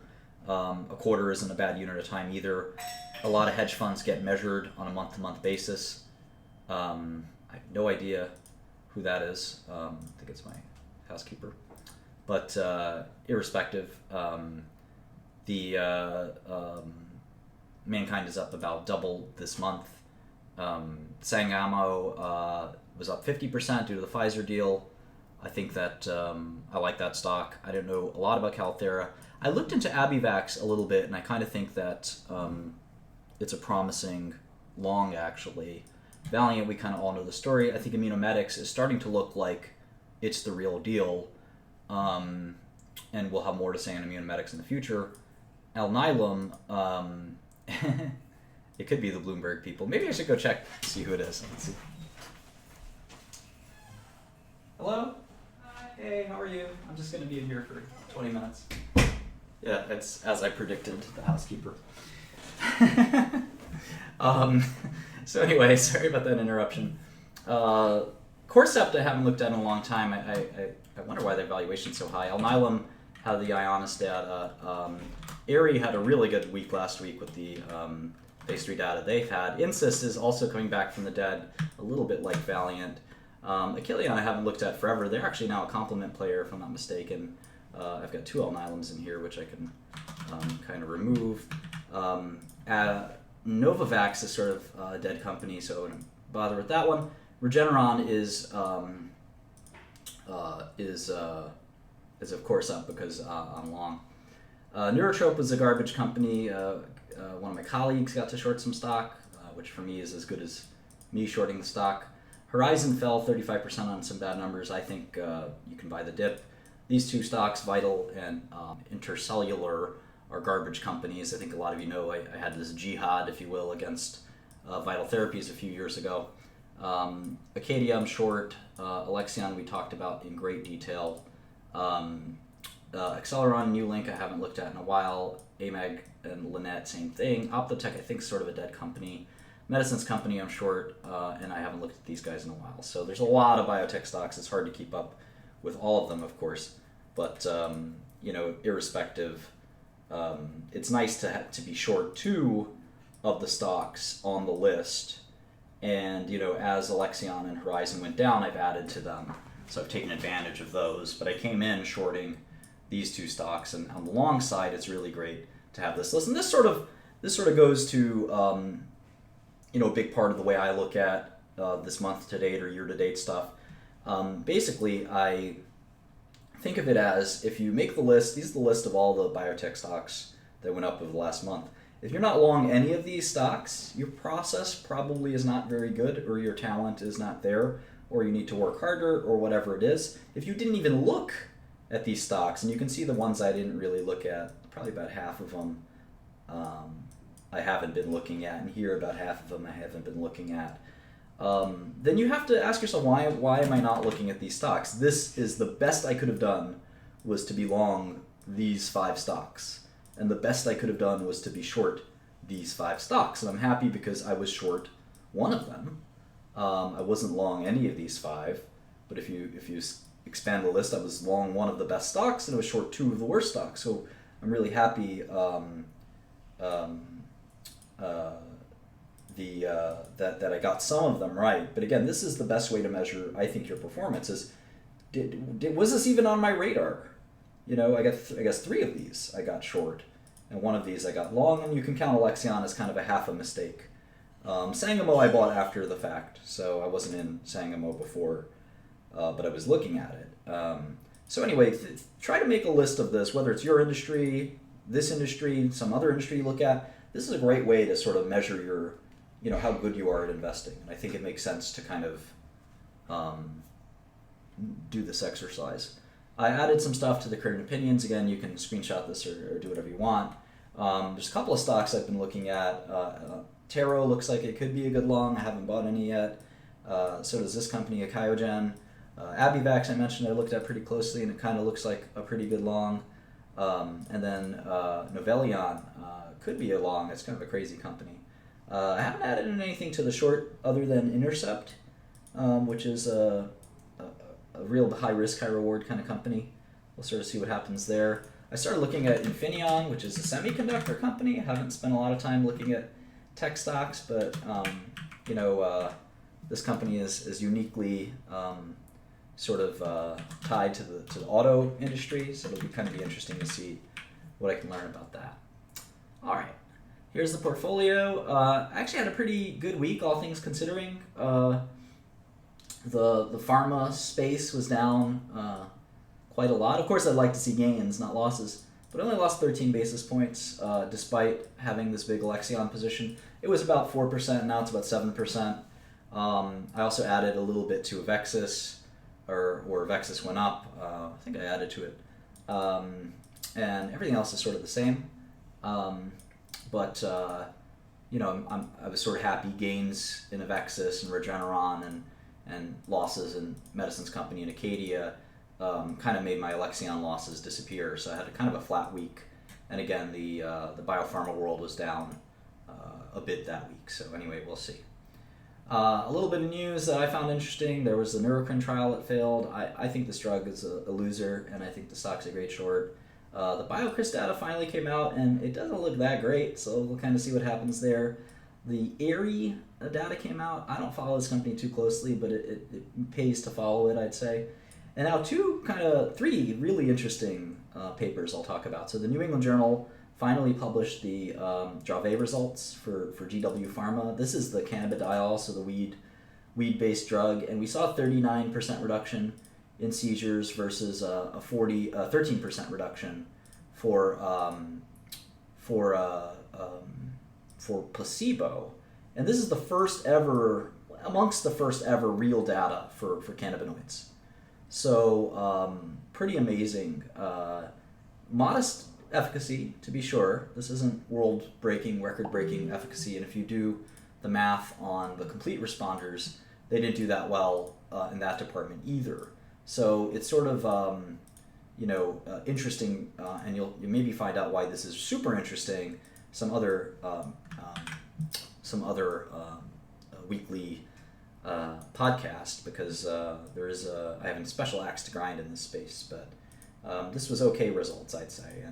[SPEAKER 2] A quarter isn't a bad unit of time either. A lot of hedge funds get measured on a month-to-month basis. I have no idea who that is. I think it's my housekeeper. But irrespective, Mankind is up about double this month. Sangamo was up 50% due to the Pfizer deal. I think that I like that stock. I don't know a lot about Calthera. I looked into Abivax a little bit, and I kind of think that it's a promising long, actually. Valiant, we kind of all know the story. I think Immunomedics is starting to look like it's the real deal, and we'll have more to say on Immunomedics in the future. Alnylam, it could be the Bloomberg people. Maybe I should go check, see who it is. Let's see. Hello? Hi. Hey, how are you? I'm just going to be in here for 20 minutes. Yeah, it's as I predicted, the housekeeper. So anyway, sorry about that interruption. Corcept I haven't looked at in a long time. I wonder why their valuation's so high. Alnylam had the Ionis data. Aerie had a really good week last week with the phase 3 data they've had. Insys is also coming back from the dead, a little bit like Valiant. Achillion I haven't looked at forever. They're actually now a complement player, if I'm not mistaken. I've got 2 Alnylams in here, which I can kind of remove. Novavax is sort of a dead company, so I wouldn't bother with that one. Regeneron is of course up because I'm long. Neurotrope was a garbage company. One of my colleagues got to short some stock, which for me is as good as me shorting the stock. Horizon fell 35% on some bad numbers. I think you can buy the dip. These 2 stocks, Vital and Intercellular, are garbage companies. I think a lot of you know I had this jihad, if you will, against Vital Therapies a few years ago. Acadia I'm short. Alexion we talked about in great detail. Acceleron, Newlink I haven't looked at in a while. AMAG and Lynette, same thing. Optotech I think is sort of a dead company. Medicines company I'm short, and I haven't looked at these guys in a while. So there's a lot of biotech stocks. It's hard to keep up with all of them, of course. But irrespective, it's nice to be short 2 of the stocks on the list. And as Alexion and Horizon went down, I've added to them. So I've taken advantage of those. But I came in shorting these 2 stocks, and on the long side, it's really great to have this list. And this sort of goes to a big part of the way I look at this month to date or year to date stuff. Basically, I think of it as if you make the list, these are the list of all the biotech stocks that went up over the last month. If you're not long any of these stocks, your process probably is not very good, or your talent is not there, or you need to work harder, or whatever it is. If you didn't even look at these stocks, and you can see the ones I didn't really look at, probably about half of them I haven't been looking at, and here about half of them I haven't been looking at. Then you have to ask yourself, why am I not looking at these stocks? This is the best I could have done, was to be long these 5 stocks. And the best I could have done was to be short these 5 stocks. And I'm happy because I was short one of them. I wasn't long any of these 5. But if you expand the list, I was long one of the best stocks and I was short 2 of the worst stocks. So I'm really happy that I got some of them right. But again, this is the best way to measure, I think, your performance is, was this even on my radar? You know, I guess 3 of these I got short, and 1 of these I got long, and you can count Alexion as kind of a half a mistake. Sangamo I bought after the fact, so I wasn't in Sangamo before, but I was looking at it. So anyway, try to make a list of this, whether it's your industry, this industry, some other industry you look at. This is a great way to sort of measure your, how good you are at investing. And I think it makes sense to kind of do this exercise. I added some stuff to the current opinions. Again, you can screenshot this or do whatever you want. There's a couple of stocks I've been looking at. Taro looks like it could be a good long. I haven't bought any yet. So does this company, Akaiogen. Abivax I mentioned I looked at pretty closely, and it kind of looks like a pretty good long. And then Novelion could be a long. It's kind of a crazy company. I haven't added in anything to the short other than Intercept, which is a real high risk, high reward kind of company. We'll sort of see what happens there. I started looking at Infineon, which is a semiconductor company. I haven't spent a lot of time looking at tech stocks, but this company is uniquely sort of tied to the auto industry, so it'll be kind of be interesting to see what I can learn about that. All right, here's the portfolio. I actually had a pretty good week, all things considering. The pharma space was down quite a lot. Of course, I'd like to see gains, not losses, but I only lost 13 basis points despite having this big Alexion position. It was about 4%, now it's about 7%. I also added a little bit to Avexis, or Avexis went up. I think I added to it. And everything else is sort of the same. But I was sort of happy gains in Avexis and Regeneron and losses in Medicines Company and Acadia kind of made my Alexion losses disappear. So I had a kind of a flat week. And again, the biopharma world was down a bit that week. So anyway, we'll see. A little bit of news that I found interesting. There was the Neurocrine trial that failed. I think this drug is a loser, and I think the stock's a great short. The BioCryst data finally came out, and it doesn't look that great, so we'll kind of see what happens there. The Aerie data came out. I don't follow this company too closely, but it pays to follow it, I'd say. And now 3 really interesting papers I'll talk about. So the New England Journal finally published the Dravet results for GW Pharma. This is the cannabidiol, so the weed-based drug, and we saw a 39% reduction in seizures versus a 13% reduction for placebo. And this is the first ever, amongst the first ever real data for cannabinoids. So pretty amazing. Modest efficacy, to be sure. This isn't world-breaking, record-breaking efficacy, and if you do the math on the complete responders, they didn't do that well in that department either. So it's sort of interesting, and you'll maybe find out why this is super interesting. Some other weekly podcast, because there is I have a special axe to grind in this space, but this was okay results, I'd say,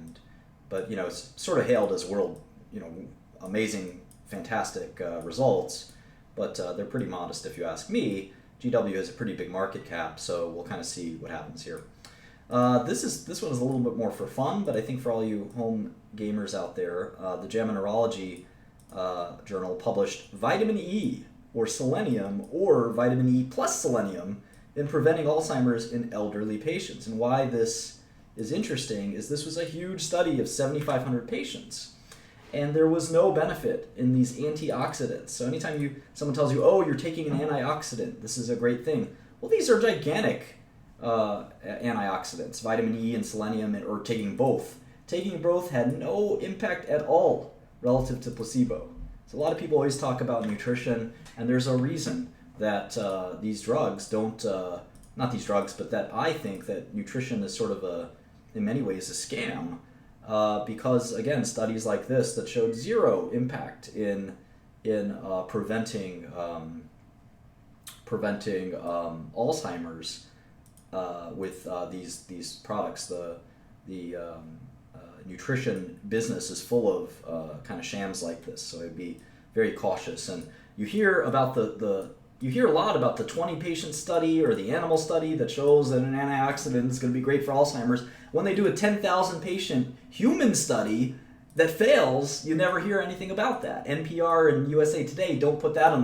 [SPEAKER 2] but it's sort of hailed as world amazing, fantastic results, but they're pretty modest if you ask me. GW has a pretty big market cap, so we'll kind of see what happens here. This one is a little bit more for fun, but I think for all you home gamers out there, the JAMA Neurology journal published vitamin E or selenium or vitamin E plus selenium in preventing Alzheimer's in elderly patients. And why this is interesting is this was a huge study of 7,500 patients, and there was no benefit in these antioxidants. So anytime someone tells you, oh, you're taking an antioxidant, this is a great thing. Well, these are gigantic antioxidants, vitamin E and selenium, or taking both. Taking both had no impact at all relative to placebo. So a lot of people always talk about nutrition, and there's a reason that these drugs don't, not these drugs, but that I think that nutrition is sort of in many ways, a scam, because again, studies like this that showed zero impact in preventing Alzheimer's with these products. The nutrition business is full of kind of shams like this, so I'd be very cautious. And you hear about you hear a lot about the 20 patient study or the animal study that shows that an antioxidant is going to be great for Alzheimer's. When they do a 10,000 patient human study that fails, you never hear anything about that. NPR and USA Today don't put that in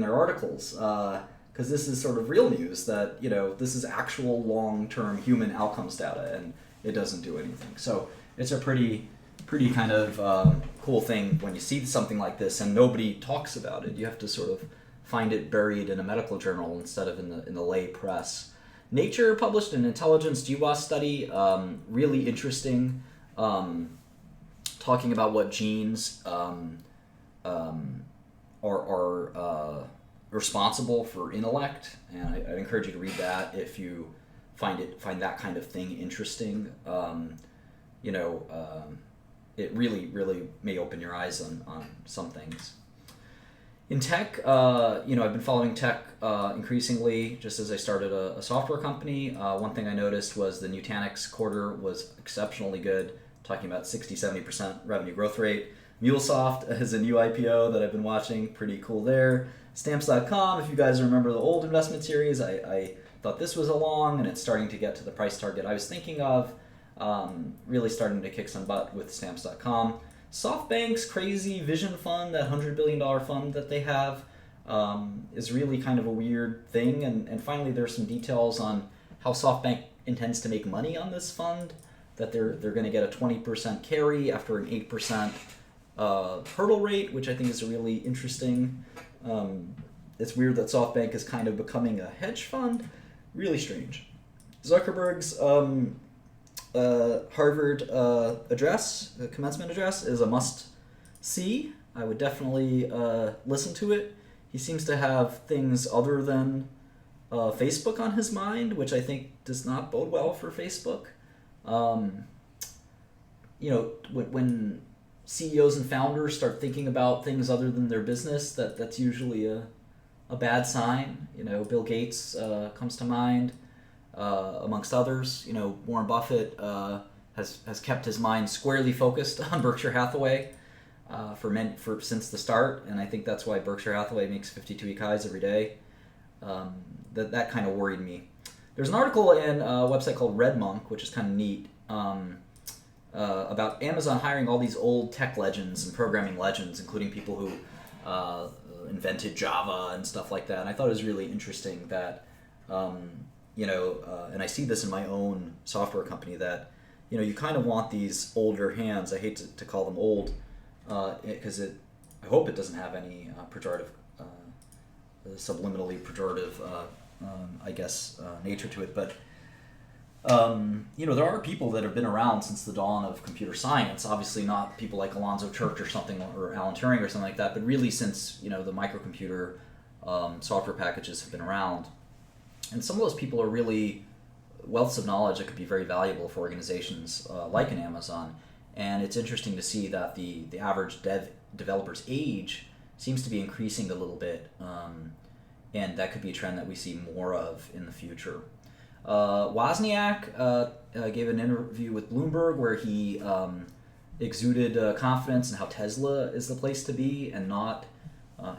[SPEAKER 2] their articles, because this is sort of real news that, this is actual long-term human outcomes data, and it doesn't do anything. So it's a pretty kind of cool thing when you see something like this and nobody talks about it. You have to sort of find it buried in a medical journal instead of in the lay press. Nature published an intelligence GWAS study, really interesting, talking about what genes are responsible for intellect, and I'd encourage you to read that if you find that kind of thing interesting. It really may open your eyes on some things. In tech, I've been following tech increasingly just as I started a software company. One thing I noticed was the Nutanix quarter was exceptionally good, talking about 60-70% revenue growth rate. MuleSoft is a new IPO that I've been watching, pretty cool there. Stamps.com, if you guys remember the old investment series, I thought this was along, and it's starting to get to the price target I was thinking of, really starting to kick some butt with Stamps.com. SoftBank's crazy vision fund, that $100 billion fund that they have, is really kind of a weird thing. And finally, there's some details on how SoftBank intends to make money on this fund, that they're going to get a 20% carry after an 8% hurdle rate, which I think is really interesting. It's weird that SoftBank is kind of becoming a hedge fund. Really strange. Zuckerberg's Harvard commencement address is a must-see. I would definitely listen to it. He seems to have things other than Facebook on his mind, which I think does not bode well for Facebook. When CEOs and founders start thinking about things other than their business, that's usually a bad sign. Bill Gates comes to mind. Amongst others, Warren Buffett has kept his mind squarely focused on Berkshire Hathaway since the start, and I think that's why Berkshire Hathaway makes 52-week highs every day. That kind of worried me. There's an article in a website called RedMonk, which is kind of neat, about Amazon hiring all these old tech legends and programming legends, including people who invented Java and stuff like that. And I thought it was really interesting that. And I see this in my own software company, that, you kind of want these older hands. I hate to call them old, because I hope it doesn't have any pejorative, subliminally pejorative, nature to it. But, there are people that have been around since the dawn of computer science. Obviously not people like Alonzo Church or something, or Alan Turing or something like that, but really since, the microcomputer software packages have been around. And some of those people are really wealths of knowledge that could be very valuable for organizations like an Amazon. And it's interesting to see that the average developer's age seems to be increasing a little bit. And that could be a trend that we see more of in the future. Wozniak gave an interview with Bloomberg where he exuded confidence in how Tesla is the place to be and not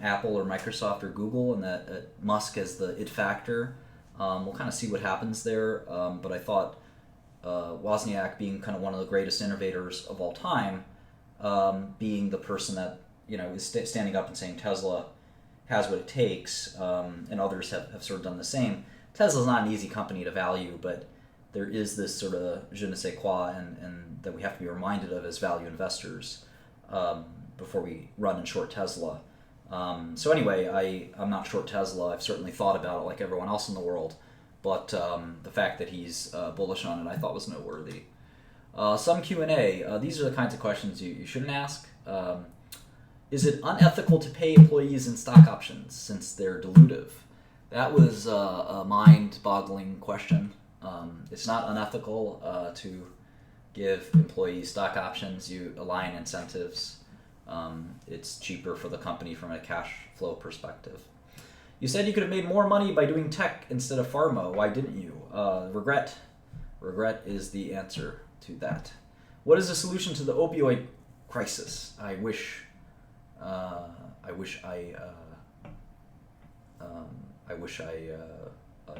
[SPEAKER 2] Apple or Microsoft or Google, and that Musk has the it factor. We'll kind of see what happens there, but I thought Wozniak, being kind of one of the greatest innovators of all time, being the person that is standing up and saying Tesla has what it takes, and others have sort of done the same. Tesla's not an easy company to value, but there is this sort of je ne sais quoi, and that we have to be reminded of as value investors before we run and short Tesla. So anyway, I'm not short Tesla. I've certainly thought about it like everyone else in the world, but the fact that he's bullish on it I thought was noteworthy. Some Q&A. These are the kinds of questions you shouldn't ask. Is it unethical to pay employees in stock options since they're dilutive? That was a mind-boggling question. It's not unethical to give employees stock options. You align incentives. It's cheaper for the company from a cash flow perspective. You said you could have made more money by doing tech instead of pharma. Why didn't you? Regret. Regret is the answer to that. What is the solution to the opioid crisis? I wish I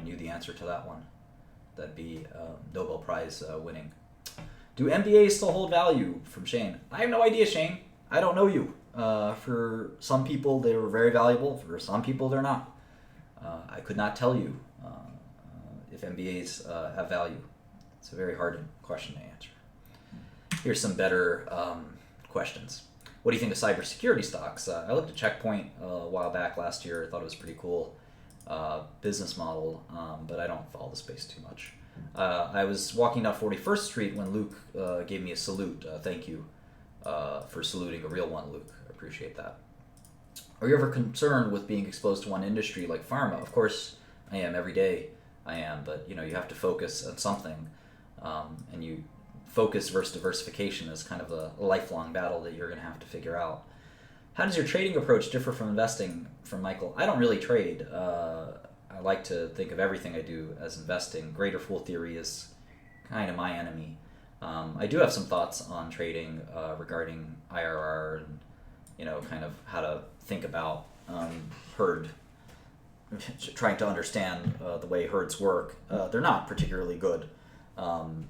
[SPEAKER 2] knew the answer to that one. That'd be Nobel Prize winning. Do MBAs still hold value? From Shane. I have no idea, Shane. I don't know you. For some people, they were very valuable. For some people, they're not. I could not tell you if MBAs have value. It's a very hard question to answer. Here's some better questions. What do you think of cybersecurity stocks? I looked at Checkpoint a while back last year. I thought it was pretty cool business model, but I don't follow the space too much. I was walking down 41st Street when Luke gave me a salute. Thank you for saluting a real one, Luke. I appreciate that. Are you ever concerned with being exposed to one industry like pharma? Of course I am. Every day I am, but you have to focus on something, and you focus versus diversification is kind of a lifelong battle that you're going to have to figure out. How does your trading approach differ from investing? From Michael. I don't really trade. I like to think of everything I do as investing. Greater fool theory is kind of my enemy. I do have some thoughts on trading regarding IRR and kind of how to think about herd, trying to understand the way herds work. They're not particularly good.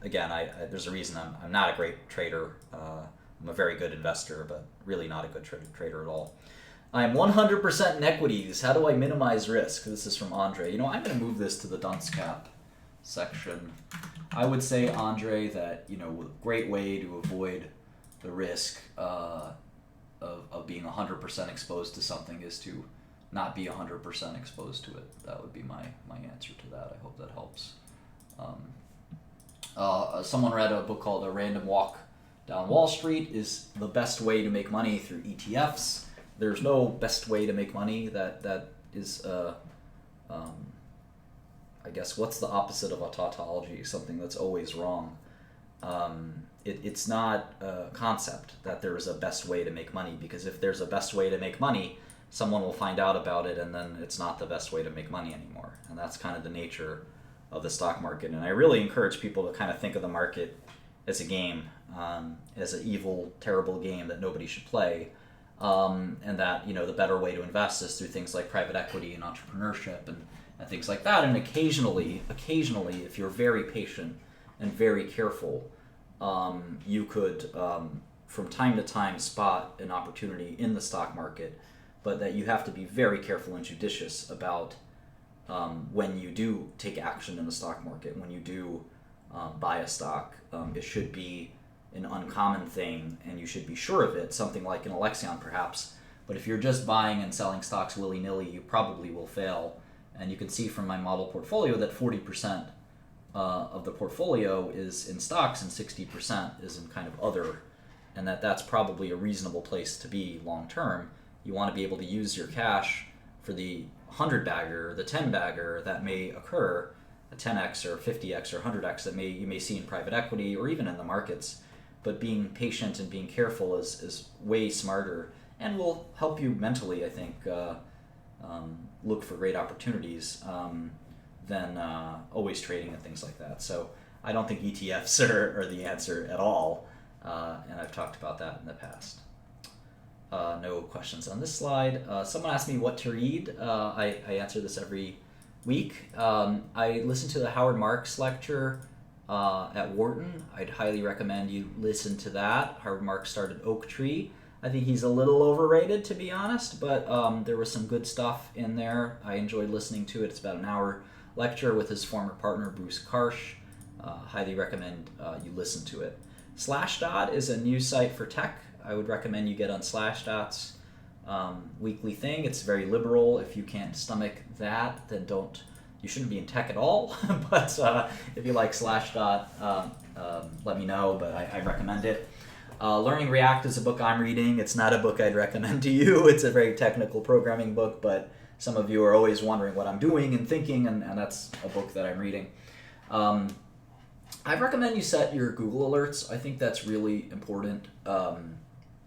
[SPEAKER 2] Again, there's a reason I'm not a great trader. I'm a very good investor, but really not a good trader at all. I'm 100% in equities. How do I minimize risk? This is from Andre. I'm going to move this to the dunce cap section. I would say, Andre, that a great way to avoid the risk of being 100% exposed to something is to not be 100% exposed to it. That would be my answer to that. I hope that helps. Someone read a book called A Random Walk Down Wall Street. Is the best way to make money through ETFs. There's no best way to make money. That is, I guess, what's the opposite of a tautology? Something that's always wrong. It's not a concept that there is a best way to make money, because if there's a best way to make money, someone will find out about it, and then it's not the best way to make money anymore. And that's kind of the nature of the stock market. And I really encourage people to kind of think of the market as a game, as an evil, terrible game that nobody should play, and that the better way to invest is through things like private equity and entrepreneurship and things like that. And occasionally, if you're very patient and very careful, you could, from time to time, spot an opportunity in the stock market, but that you have to be very careful and judicious about when you do take action in the stock market, when you do buy a stock. It should be an uncommon thing, and you should be sure of it, something like an Alexion perhaps. But if you're just buying and selling stocks willy-nilly, you probably will fail. And you can see from my model portfolio that 40% of the portfolio is in stocks and 60% is in kind of other, and that's probably a reasonable place to be long term. You want to be able to use your cash for the 100 bagger, the 10 bagger that may occur, a 10x or 50x or 100x that you may see in private equity or even in the markets. But being patient and being careful is way smarter and will help you mentally, I think, look for great opportunities than always trading and things like that. So I don't think ETFs are the answer at all, and I've talked about that in the past. No questions on this slide. Someone asked me what to read. I answer this every week. I listened to the Howard Marks lecture at Wharton. I'd highly recommend you listen to that. Howard Marks started Oak Tree. I think he's a little overrated, to be honest, but there was some good stuff in there. I enjoyed listening to it. It's about an hour lecture with his former partner, Bruce Karsh. Highly recommend you listen to it. Slashdot is a news site for tech. I would recommend you get on Slashdot's weekly thing. It's very liberal. If you can't stomach that, then you shouldn't be in tech at all. But if you like Slashdot, let me know, but I recommend it. Learning React is a book I'm reading. It's not a book I'd recommend to you. It's a very technical programming book, but some of you are always wondering what I'm doing and thinking, and that's a book that I'm reading. I recommend you set your Google Alerts. I think that's really important.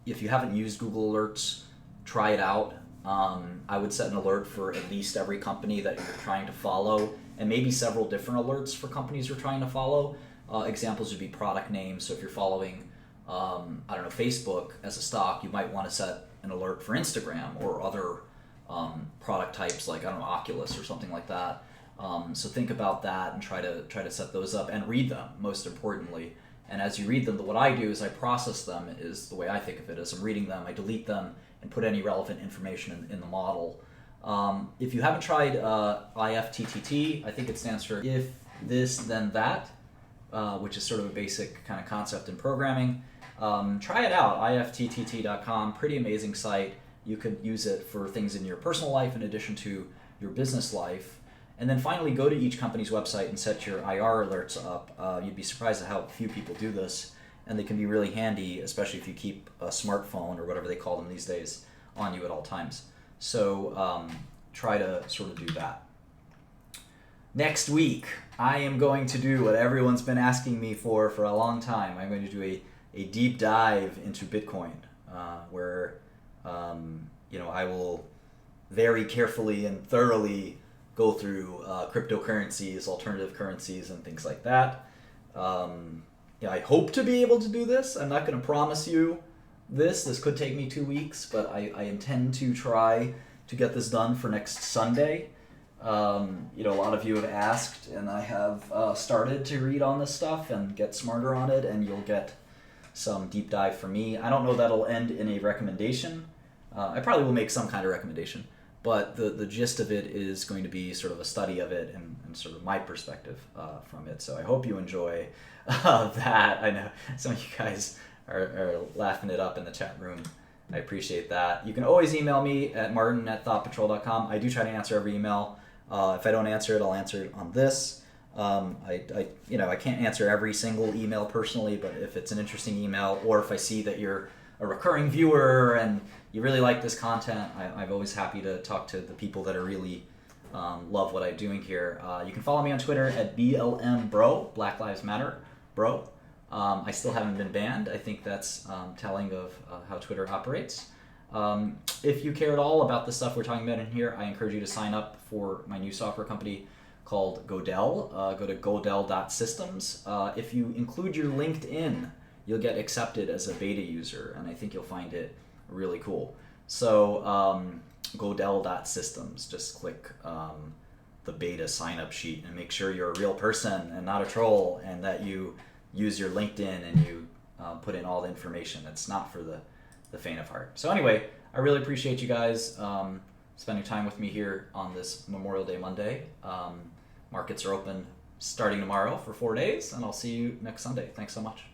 [SPEAKER 2] If you haven't used Google Alerts, try it out. I would set an alert for at least every company that you're trying to follow, and maybe several different alerts for companies you're trying to follow. Examples would be product names. So if you're following Facebook as a stock, you might want to set an alert for Instagram or other product types like, Oculus or something like that. So think about that and try to set those up and read them, most importantly. And as you read them, what I do is I process them, is the way I think of it. As I'm reading them, I delete them and put any relevant information in the model. If you haven't tried IFTTT, I think it stands for if this then that, which is sort of a basic kind of concept in programming. Try it out, ifttt.com, pretty amazing site. You could use it for things in your personal life in addition to your business life. And then finally, go to each company's website and set your IR alerts up. You'd be surprised at how few people do this, and they can be really handy, especially if you keep a smartphone or whatever they call them these days on you at all times. So try to sort of do that. Next week, I am going to do what everyone's been asking me for a long time. I'm going to do a deep dive into Bitcoin, where I will very carefully and thoroughly go through cryptocurrencies, alternative currencies, and things like that. I hope to be able to do this. I'm not going to promise you this. This could take me 2 weeks, but I intend to try to get this done for next Sunday. A lot of you have asked, and I have started to read on this stuff and get smarter on it, and you'll get some deep dive from me. I don't know that'll end in a recommendation. I probably will make some kind of recommendation, but the gist of it is going to be sort of a study of it and sort of my perspective from it. So I hope you enjoy that. I know some of you guys are laughing it up in the chat room. I appreciate that. You can always email me at martin@thoughtpatrol.com. I do try to answer every email. If I don't answer it, I'll answer it on this. I can't answer every single email personally, but if it's an interesting email, or if I see that you're a recurring viewer and you really like this content, I'm always happy to talk to the people that are really love what I'm doing here. You can follow me on Twitter at BLMBro, Black Lives Matter, bro. I still haven't been banned. I think that's telling of how Twitter operates. If you care at all about the stuff we're talking about in here, I encourage you to sign up for my new software company called Godel. Go to godel.systems. If you include your LinkedIn, you'll get accepted as a beta user, and I think you'll find it really cool. So godel.systems, just click the beta sign-up sheet and make sure you're a real person and not a troll, and that you use your LinkedIn and you put in all the information. It's not for the faint of heart. So anyway, I really appreciate you guys spending time with me here on this Memorial Day Monday. Markets are open starting tomorrow for 4 days, and I'll see you next Sunday. Thanks so much.